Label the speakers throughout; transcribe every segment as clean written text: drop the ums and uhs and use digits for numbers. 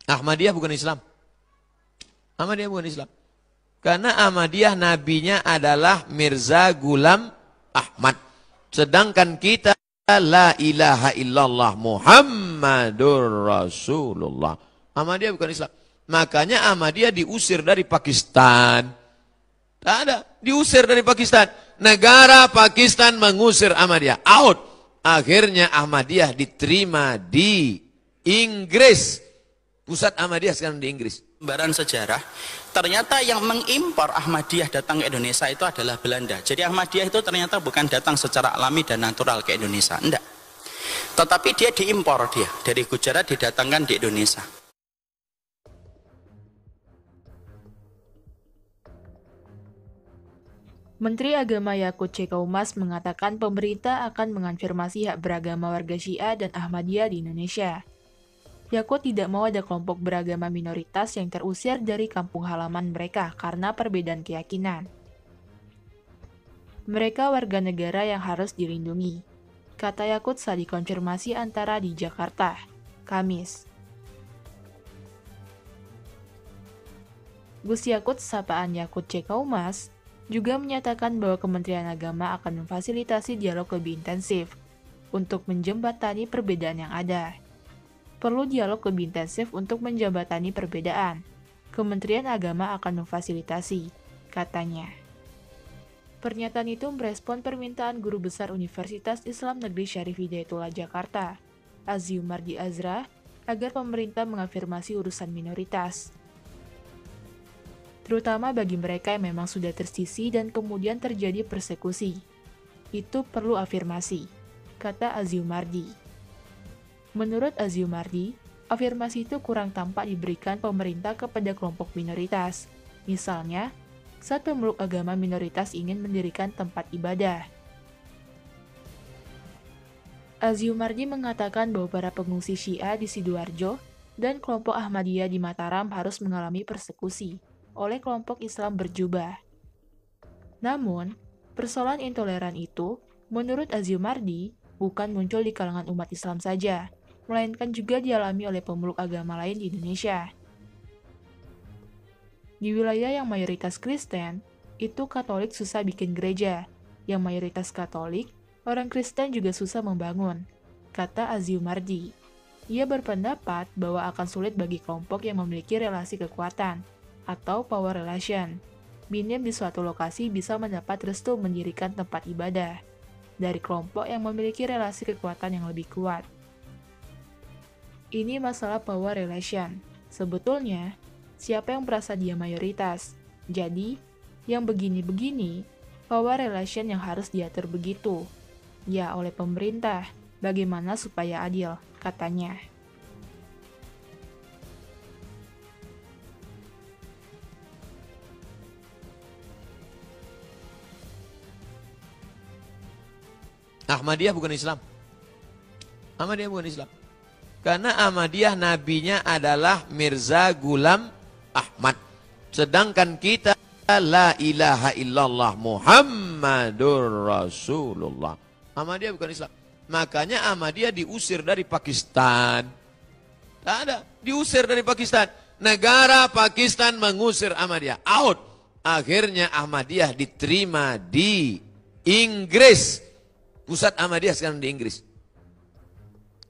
Speaker 1: Ahmadiyah bukan Islam. Ahmadiyah bukan Islam. Karena Ahmadiyah nabinya adalah Mirza Ghulam Ahmad. Sedangkan kita la ilaha illallah Muhammadur Rasulullah. Ahmadiyah bukan Islam. Makanya Ahmadiyah diusir dari Pakistan. Tak ada. Diusir dari Pakistan. Negara Pakistan mengusir Ahmadiyah. Out. Akhirnya Ahmadiyah diterima di Inggris. Pusat Ahmadiyah sekarang di Inggris.
Speaker 2: Gambaran sejarah, ternyata yang mengimpor Ahmadiyah datang ke Indonesia itu adalah Belanda. Jadi Ahmadiyah itu ternyata bukan datang secara alami dan natural ke Indonesia, enggak. Tetapi dia diimpor dari Gujarat didatangkan di Indonesia.
Speaker 3: Menteri Agama Yakut C. Kaumas mengatakan pemerintah akan mengonfirmasi hak beragama warga Syiah dan Ahmadiyah di Indonesia. Yakut tidak mau ada kelompok beragama minoritas yang terusir dari kampung halaman mereka karena perbedaan keyakinan. Mereka warga negara yang harus dilindungi, kata Yakut saat dikonfirmasi antara di Jakarta, Kamis. Gus Yakut, sapaan Yakut C. Kaumas, juga menyatakan bahwa Kementerian Agama akan memfasilitasi dialog lebih intensif untuk menjembatani perbedaan yang ada. Perlu dialog lebih intensif untuk menjembatani perbedaan. Kementerian Agama akan memfasilitasi, katanya. Pernyataan itu merespon permintaan Guru Besar Universitas Islam Negeri Syarif Hidayatullah Jakarta, Aziumardi Azra, agar pemerintah mengafirmasi urusan minoritas. Terutama bagi mereka yang memang sudah tersisih dan kemudian terjadi persekusi. Itu perlu afirmasi, kata Aziumardi. Menurut Aziumardi, afirmasi itu kurang tampak diberikan pemerintah kepada kelompok minoritas. Misalnya, saat pemeluk agama minoritas ingin mendirikan tempat ibadah. Aziumardi mengatakan bahwa para pengungsi Syiah di Sidoarjo dan kelompok Ahmadiyah di Mataram harus mengalami persekusi oleh kelompok Islam berjubah. Namun, persoalan intoleran itu, menurut Aziumardi, bukan muncul di kalangan umat Islam saja, melainkan juga dialami oleh pemeluk agama lain di Indonesia. Di wilayah yang mayoritas Kristen, itu Katolik susah bikin gereja. Yang mayoritas Katolik, orang Kristen juga susah membangun, kata Aziumardi. Ia berpendapat bahwa akan sulit bagi kelompok yang memiliki relasi kekuatan, atau power relation, minim di suatu lokasi bisa mendapat restu mendirikan tempat ibadah dari kelompok yang memiliki relasi kekuatan yang lebih kuat. Ini masalah power relation. Sebetulnya, siapa yang merasa dia mayoritas? Jadi, yang begini-begini, power relation yang harus diatur begitu. Ya, oleh pemerintah, bagaimana supaya adil, katanya.
Speaker 1: Ahmadiyah bukan Islam. Ahmadiyah bukan Islam. Karena Ahmadiyah nabinya adalah Mirza Ghulam Ahmad. Sedangkan kita la ilaha illallah Muhammadur Rasulullah. Ahmadiyah bukan Islam. Makanya Ahmadiyah diusir dari Pakistan. Tak ada. Diusir dari Pakistan. Negara Pakistan mengusir Ahmadiyah. Out. Akhirnya Ahmadiyah diterima di Inggris. Pusat Ahmadiyah sekarang di Inggris.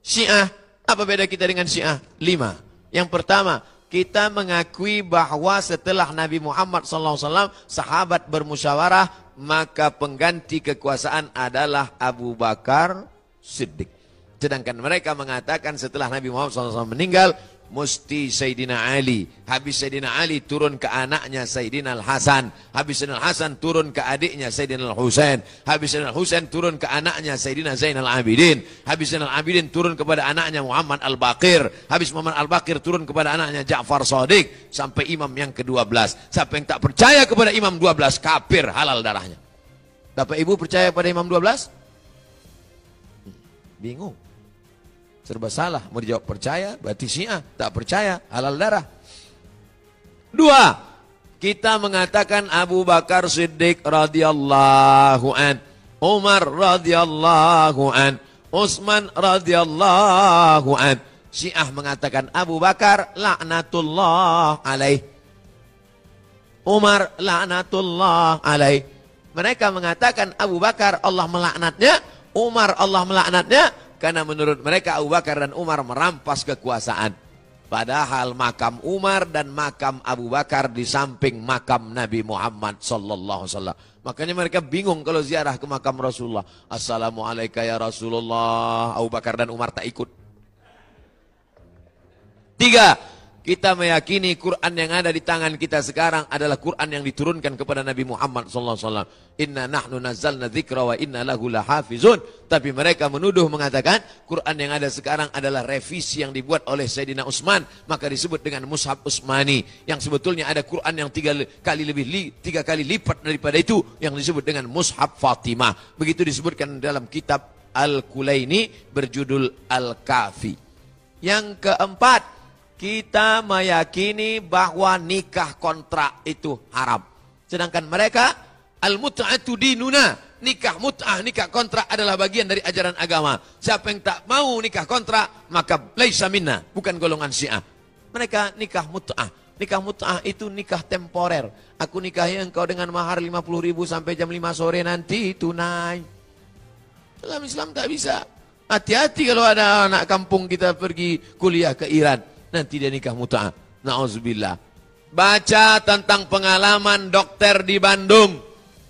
Speaker 1: Syiah, apa beda kita dengan Syiah? 5. Yang pertama, kita mengakui bahwa setelah Nabi Muhammad SAW, sahabat bermusyawarah, maka pengganti kekuasaan adalah Abu Bakar Siddiq. Sedangkan mereka mengatakan setelah Nabi Muhammad SAW meninggal, mesti Sayyidina Ali. Habis Sayyidina Ali turun ke anaknya Sayyidina Al-Hasan. Habis Sayyidina Al-Hasan turun ke adiknya Sayyidina Al-Husain. Habis Sayyidina Al-Husain turun ke anaknya Sayyidina Zainal Abidin. Habis Zainal Abidin turun kepada anaknya Muhammad Al-Baqir. Habis Muhammad Al-Baqir turun kepada anaknya Ja'far Shadiq. Sampai imam yang ke-12. Siapa yang tak percaya kepada imam 12, kafir, halal darahnya. Bapak Ibu percaya pada imam 12? Bingung. Serba salah, mau dijawab percaya, berarti Syiah, tak percaya, halal darah. 2, kita mengatakan Abu Bakar Siddiq radhiyallahu an, Umar radhiyallahu an, Utsman radhiyallahu an, Syiah mengatakan Abu Bakar laknatullah alaih, Umar laknatullah alaih. Mereka mengatakan Abu Bakar Allah melaknatnya, Umar Allah melaknatnya, karena menurut mereka Abu Bakar dan Umar merampas kekuasaan. Padahal makam Umar dan makam Abu Bakar di samping makam Nabi Muhammad sallallahu alaihi wasallam. Makanya mereka bingung kalau ziarah ke makam Rasulullah. Assalamualaikum ya Rasulullah. Abu Bakar dan Umar tak ikut. 3. Kita meyakini Quran yang ada di tangan kita sekarang adalah Quran yang diturunkan kepada Nabi Muhammad SAW. Inna nahnu nazzalna dzikra wa inna lahu lahafizun. Tapi mereka menuduh mengatakan Quran yang ada sekarang adalah revisi yang dibuat oleh Sayyidina Utsman. Maka disebut dengan Mushaf Utsmani. Yang sebetulnya ada Quran yang 3 kali lipat daripada itu. Yang disebut dengan Mushaf Fatimah. Begitu disebutkan dalam kitab Al-Kulaini berjudul Al-Kafi. Yang keempat, kita meyakini bahwa nikah kontrak itu haram. Sedangkan mereka al-mut'atu dinuna, nikah mut'ah, nikah kontrak adalah bagian dari ajaran agama. Siapa yang tak mau nikah kontrak, maka laisa minna, bukan golongan Syiah. Mereka nikah mut'ah. Nikah mut'ah itu nikah temporer. Aku nikahi engkau dengan mahar 50.000 sampai jam 5 sore nanti tunai. Dalam Islam tak bisa. Hati-hati kalau ada anak kampung kita pergi kuliah ke Iran. Nanti dia nikah mut'ah. Na'udzubillah. Baca tentang pengalaman dokter di Bandung.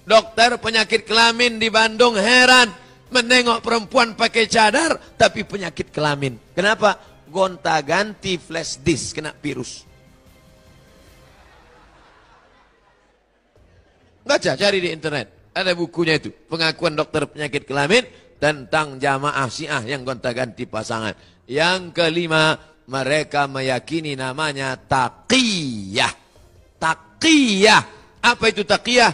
Speaker 1: Dokter penyakit kelamin di Bandung heran. Menengok perempuan pakai cadar tapi penyakit kelamin. Kenapa? Gonta-ganti flash disk kena virus. Baca, cari di internet. Ada bukunya itu. Pengakuan dokter penyakit kelamin tentang jamaah Syiah yang gonta-ganti pasangan. Yang kelima, mereka meyakini namanya taqiyah. Taqiyah. Apa itu taqiyah?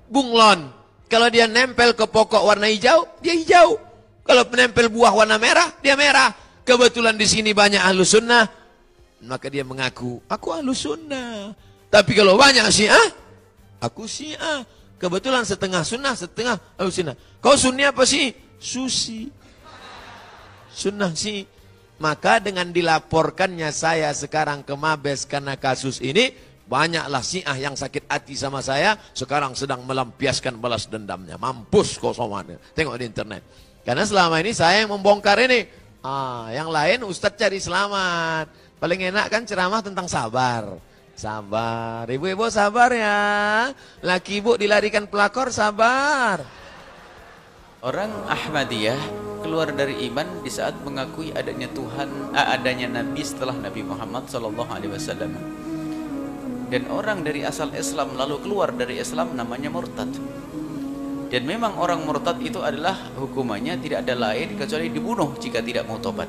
Speaker 1: Bunglon. Kalau dia nempel ke pokok warna hijau, dia hijau. Kalau menempel buah warna merah, dia merah. Kebetulan di sini banyak ahlus sunnah, maka dia mengaku, aku ahlus sunnah. Tapi kalau banyak Syiah, aku Syiah. Kebetulan setengah sunnah, setengah ahlus sunnah. Kau sunni apa sih? Susi. Sunnah sih. Maka dengan dilaporkannya saya sekarang ke Mabes karena kasus ini, banyaklah Syiah yang sakit hati sama saya, sekarang sedang melampiaskan balas dendamnya. Mampus kau somannya. Tengok di internet. Karena selama ini saya yang membongkar ini. Yang lain Ustadz cari selamat. Paling enak kan ceramah tentang sabar. Sabar. Ibu-ibu sabar ya. Laki ibu dilarikan pelakor, sabar.
Speaker 4: Orang Ahmadiyah keluar dari iman di saat mengakui adanya adanya Nabi setelah Nabi Muhammad SAW. Dan orang dari asal Islam lalu keluar dari Islam namanya murtad. Dan memang orang murtad itu adalah hukumannya tidak ada lain kecuali dibunuh jika tidak mau tobat.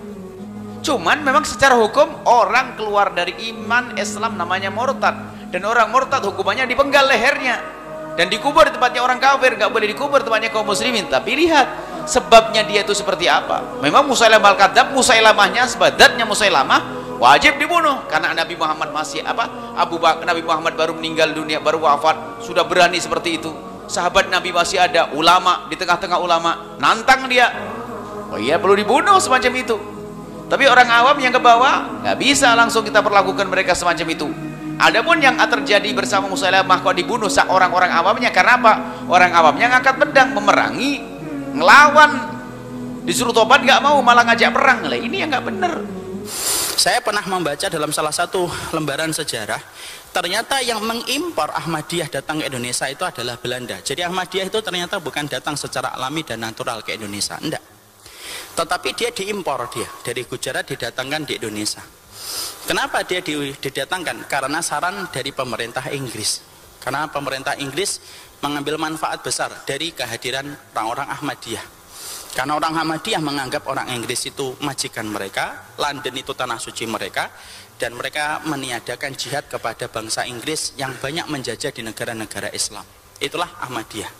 Speaker 4: Cuman memang secara hukum orang keluar dari iman Islam namanya murtad. Dan orang murtad hukumannya dipenggal lehernya dan dikubur di tempatnya orang kafir, nggak boleh dikubur tempatnya kaum muslimin. Tapi lihat sebabnya dia itu seperti apa. Memang Musailamah al-Kadzdzab, Musailamahnya sebadatnya Musailamah wajib dibunuh karena Nabi Muhammad masih Nabi Muhammad baru meninggal dunia, baru wafat, sudah berani seperti itu. Sahabat Nabi masih ada, ulama di tengah-tengah ulama nantang dia. Oh iya, perlu dibunuh semacam itu. Tapi orang awam yang ke bawah nggak bisa langsung kita perlakukan mereka semacam itu. Adapun yang terjadi bersama Musailamah kok dibunuh orang-orang awamnya karena apa? Orang awamnya ngangkat pedang memerangi, ngelawan, disuruh tobat nggak mau, malah ngajak perang. Lah ini yang nggak bener.
Speaker 2: Saya pernah membaca dalam salah satu lembaran sejarah, ternyata yang mengimpor Ahmadiyah datang ke Indonesia itu adalah Belanda. Jadi Ahmadiyah itu ternyata bukan datang secara alami dan natural ke Indonesia, enggak. Tetapi dia diimpor, dia dari Gujarat didatangkan di Indonesia. Kenapa dia didatangkan? Karena saran dari pemerintah Inggris. Karena pemerintah Inggris mengambil manfaat besar dari kehadiran orang-orang Ahmadiyah. Karena orang Ahmadiyah menganggap orang Inggris itu majikan mereka, London itu tanah suci mereka, dan mereka meniadakan jihad kepada bangsa Inggris yang banyak menjajah di negara-negara Islam. Itulah Ahmadiyah.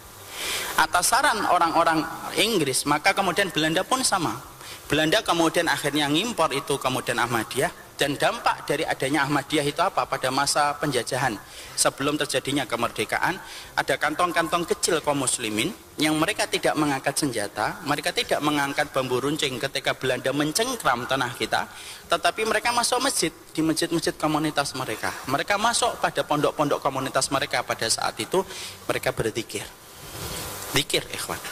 Speaker 2: Atas saran orang-orang Inggris, maka kemudian Belanda pun sama. Belanda kemudian akhirnya ngimpor itu kemudian Ahmadiyah Dan dampak dari adanya Ahmadiyah itu apa? Pada masa penjajahan, sebelum terjadinya kemerdekaan, ada kantong-kantong kecil kaum muslimin yang mereka tidak mengangkat senjata, mereka tidak mengangkat bambu runcing ketika Belanda mencengkram tanah kita, tetapi mereka masuk masjid, di masjid-masjid komunitas mereka. Mereka masuk pada pondok-pondok komunitas mereka pada saat itu, mereka berzikir. Zikir, ikhwan.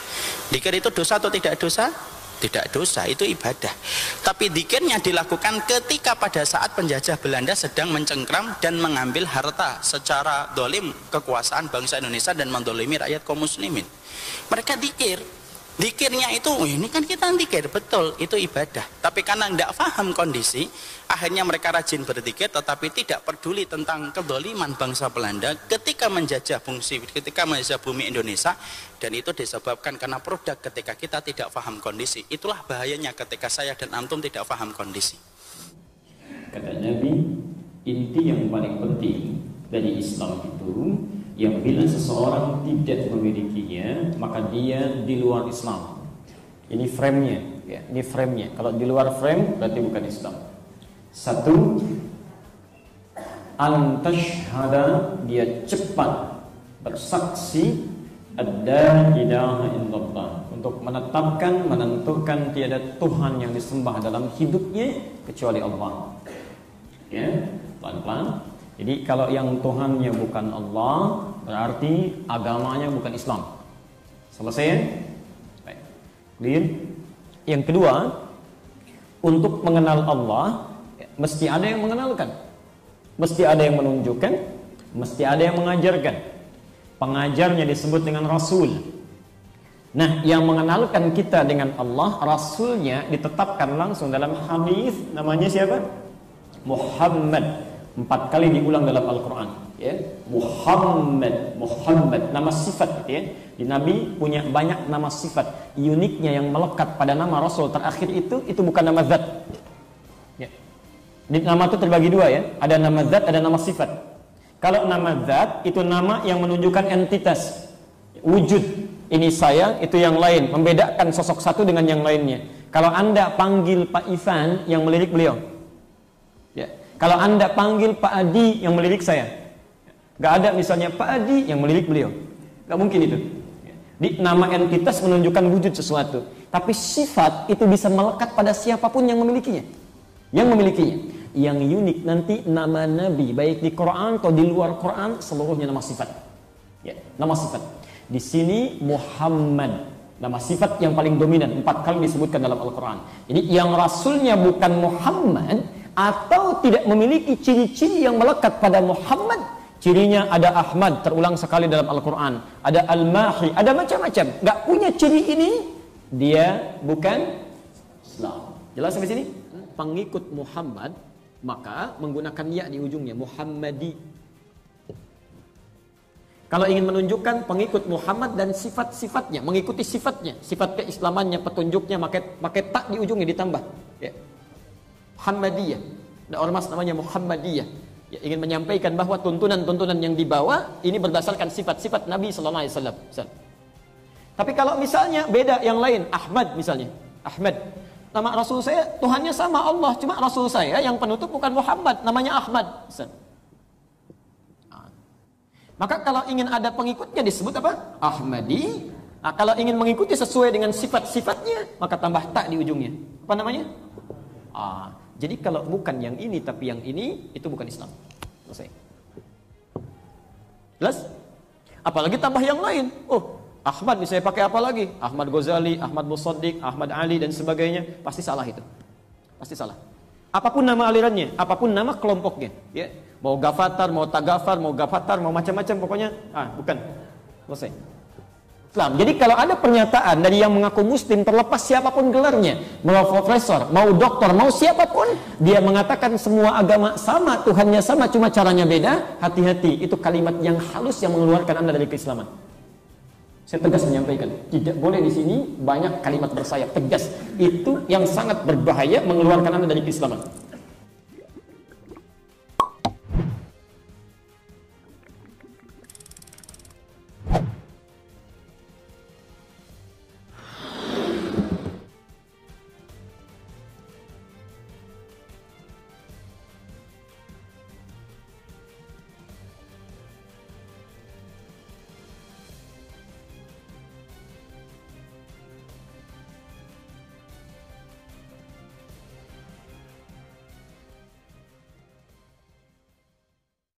Speaker 2: Zikir itu dosa atau tidak dosa? Tidak dosa, itu ibadah. Tapi zikirnya dilakukan ketika pada saat penjajah Belanda sedang mencengkram dan mengambil harta secara dolim kekuasaan bangsa Indonesia dan mendolimi rakyat kaum muslimin. Mereka zikir. Zikirnya itu, ini kan kita zikir, betul, itu ibadah. Tapi karena tidak paham kondisi, akhirnya mereka rajin berzikir tetapi tidak peduli tentang kedoliman bangsa Belanda ketika menjajah bumi Indonesia, dan itu disebabkan karena produk ketika kita tidak paham kondisi. Itulah bahayanya ketika saya dan antum tidak paham kondisi.
Speaker 5: Kata Nabi, inti yang paling penting dari Islam itu, yang bila seseorang tidak memilikinya, maka dia di luar Islam. Ini frame-nya, ya, ini frame-nya. Kalau di luar frame berarti bukan Islam. Satu, antashhada, dia cepat bersaksi ada ilaha illallah, untuk menetapkan, menentukan tiada Tuhan yang disembah dalam hidupnya kecuali Allah. Ya, pelan-pelan. Jadi kalau yang Tuhannya bukan Allah, berarti agamanya bukan Islam. Selesai ya? Baik. Clear? Yang kedua, untuk mengenal Allah, mesti ada yang mengenalkan, mesti ada yang menunjukkan, mesti ada yang mengajarkan. Pengajarnya disebut dengan Rasul. Nah, yang mengenalkan kita dengan Allah, Rasulnya ditetapkan langsung dalam hadis, namanya siapa? Muhammad. 4 kali diulang dalam Al-Quran, ya. Muhammad, Muhammad, nama sifat, ya. Di Nabi punya banyak nama sifat. Uniknya yang melekat pada nama Rasul terakhir itu bukan nama zat, ya. Di nama itu terbagi dua, ya. Ada nama zat, ada nama sifat. Kalau nama zat itu nama yang menunjukkan entitas, wujud. Ini saya, itu yang lain, membedakan sosok satu dengan yang lainnya. Kalau Anda panggil Pak Ivan, yang melirik beliau, ya. Kalau Anda panggil Pak Adi, yang melirik saya, gak ada misalnya Pak Adi yang melirik beliau, gak mungkin itu. Di nama entitas menunjukkan wujud sesuatu, tapi sifat itu bisa melekat pada siapapun yang memilikinya. Yang unik nanti nama Nabi, baik di Quran atau di luar Quran, seluruhnya nama sifat, ya, nama sifat. Di sini Muhammad, nama sifat yang paling dominan, 4 kali disebutkan dalam Al-Quran. Jadi yang Rasulnya bukan Muhammad, atau tidak memiliki ciri-ciri yang melekat pada Muhammad. Cirinya ada Ahmad, terulang sekali dalam Al-Quran, ada Al-Mahi, ada macam-macam. Gak punya ciri ini, dia bukan Islam. Jelas sampai sini? Pengikut Muhammad, maka menggunakan ya di ujungnya, Muhammadi. Kalau ingin menunjukkan pengikut Muhammad dan sifat-sifatnya, mengikuti sifatnya, sifat keislamannya, petunjuknya, pakai tak di ujungnya ditambah, ya. Muhammadiyah. Ada ormas namanya Muhammadiyah, ya, ingin menyampaikan bahwa tuntunan-tuntunan yang dibawa ini berdasarkan sifat-sifat Nabi sallallahu alaihi wasallam. Tapi kalau misalnya beda yang lain, Ahmad misalnya, Ahmad, nama Rasul saya Tuhannya sama Allah, cuma Rasul saya yang penutup bukan Muhammad, namanya Ahmad. Maka kalau ingin ada pengikutnya disebut apa? Ahmadi. Nah, kalau ingin mengikuti sesuai dengan sifat-sifatnya, maka tambah tak di ujungnya. Apa namanya? Jadi kalau bukan yang ini tapi yang ini, itu bukan Islam. Selesai. Jelas? Apalagi tambah yang lain. Oh, Ahmad bisa pakai apa lagi? Ahmad Ghazali, Ahmad Musaddiq, Ahmad Ali dan sebagainya, pasti salah itu. Pasti salah. Apapun nama alirannya, apapun nama kelompoknya, ya. Mau Gafatar, mau Tagafar, mau Gafatar, mau macam-macam pokoknya, bukan. Selesai. Islam. Jadi kalau ada pernyataan dari yang mengaku muslim, terlepas siapapun gelarnya, mau profesor, mau doktor, mau siapapun, dia mengatakan semua agama sama, Tuhannya sama, cuma caranya beda, hati-hati, itu kalimat yang halus yang mengeluarkan Anda dari keislaman. Saya tegas menyampaikan, tidak boleh di sini banyak kalimat bersayap, tegas. Itu yang sangat berbahaya mengeluarkan Anda dari keislaman.